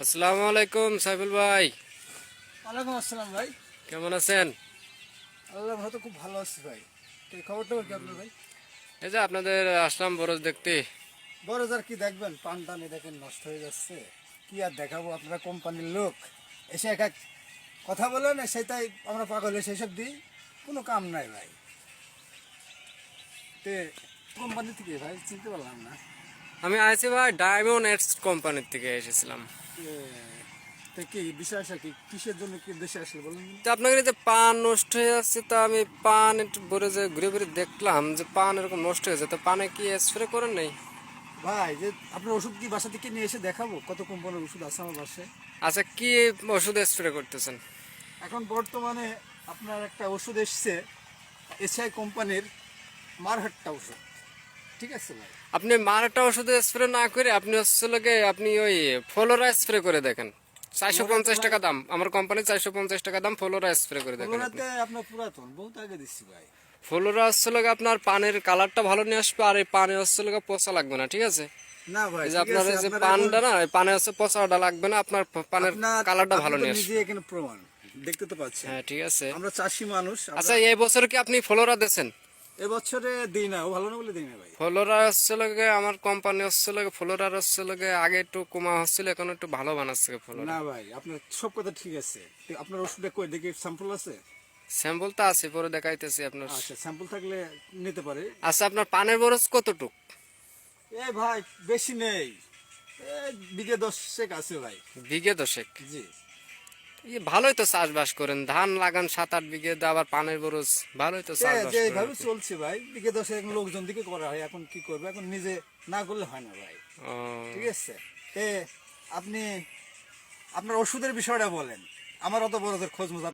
আসসালামু আলাইকুম সাইফুল ভাই, ওয়ালাইকুম আসসালাম ভাই। কেমন আছেন? আল্লাহ হয়তো খুব ভালো আছি ভাই। এই খবরটা কি আপনার ভাই? এই যে আপনাদের আসলাম বরজ দেখতে। বড় যার কি দেখবেন, পান টানে দেখেন নষ্ট হয়ে যাচ্ছে। কি আর দেখাবো, আপনারা কোম্পানির লোক এসে এক এক কথা বলেন, সেটাই আমরা পাগল হয়ে সেসব দিই, কোনো কাম নাই ভাই। তে কোম্পানি থেকে ভাই চিনতে পারলাম না। আমি আইছি ভাই ডায়মন্ড এডস কোম্পানির থেকে এসেছিলাম। এ, তে কি বিষয় আসা কি, কিসের জন্য কি দেশে আসলে বলেন? তো আপনাদের এই যে পান নষ্ট হয়ে যাচ্ছে, তা আমি পান একটু ভরে যে ঘুরে ঘুরে দেখলাম যে পান এরকম নষ্ট হয়েছে, তো পানে কি স্প্রে করেন নাই? ভাই যে আপনার ওষুধ কি বাসা থেকে নিয়ে এসে দেখাবো? কত কোম্পানির ওষুধ আছে আমার বাসায়। আচ্ছা, কি ওষুধ স্প্রে করতেছেন? এখন বর্তমানে আপনার একটা ওষুধ এসছে, এসআই কোম্পানির মারহাট্টা ওষুধ। ঠিক আছে ভাই। আপনি মারাটা ওষুধ স্প্রে না করে আপনি হচ্ছে লোকে আপনি ওই ফ্লোরা স্প্রে করে দেখেন। 450 টাকা দাম, আমার কোম্পানি 450 টাকা দাম। ফ্লোরা স্প্রে করে দেখেন আপনি। কলোরাতে আপনার পুরাতন বহুত আগে দিচ্ছি ভাই। ফ্লোরা হচ্ছে লোকে আপনার পানের কালারটা ভালো নিয়ে আসবে, আর এই পানে হচ্ছে লোকে পচা লাগবে না, ঠিক আছে? না ভাই, এই যে ঠিক আপনার আছে, এই যে আপনারা পানটা না, এই পানে হচ্ছে পচাটা লাগবে না, আপনার পানের আপনার কালারটা আপনি ভালো তো নিয়ে নিজে আসবে। এখানে প্রমাণ দেখতে তো পাচ্ছেন। হ্যাঁ, ঠিক আছে। আমরা চাষি মানুষ, আচ্ছা, আমরা এই বছর কি আপনি ফ্লোরা দিয়েছেন? এবছরে দিই না, ও ভালো না বলে দিই না ভাই। ফ্লোরা হচ্ছে লোকে আমার কোম্পানি হচ্ছে লোকে ফ্লোরার হচ্ছে লোকে আগে একটু কমা হচ্ছিল, এখন একটু ভালো বানাচ্ছে ফ্লোরা। না ভাই, আপনার সব কথা ঠিক আছে। তো আপনার ওষুধটা কই দেখি, স্যাম্পল আছে? স্যাম্পল তো আছে, পরে দেখাইতেছি আপনার। আচ্ছা, স্যাম্পল থাকলে নিতে পারে। আচ্ছা, আপনার পানের বরজ কতটুক? এ ভাই বেশি নেই, বিঘে 10 আছে ভাই। বিঘে 10? জি। ভালোই তো চাষবাস করেন, ধান লাগান 7-8 বিঘে, আবার পানের বরজ, ভালোই তো চাষবাস যে করেন এইভাবে আপনি। চলছে ভাই, বিঘে 10 এখন লোকজন দিকে করা হয়, এখন কি করবে, এখন নিজে না করলে হয় না ভাই। ও, ঠিক আছে। আপনি আপনার ওষুধের বিষয়টা বলেন, আমার অত বড়দের খোঁজ মোজা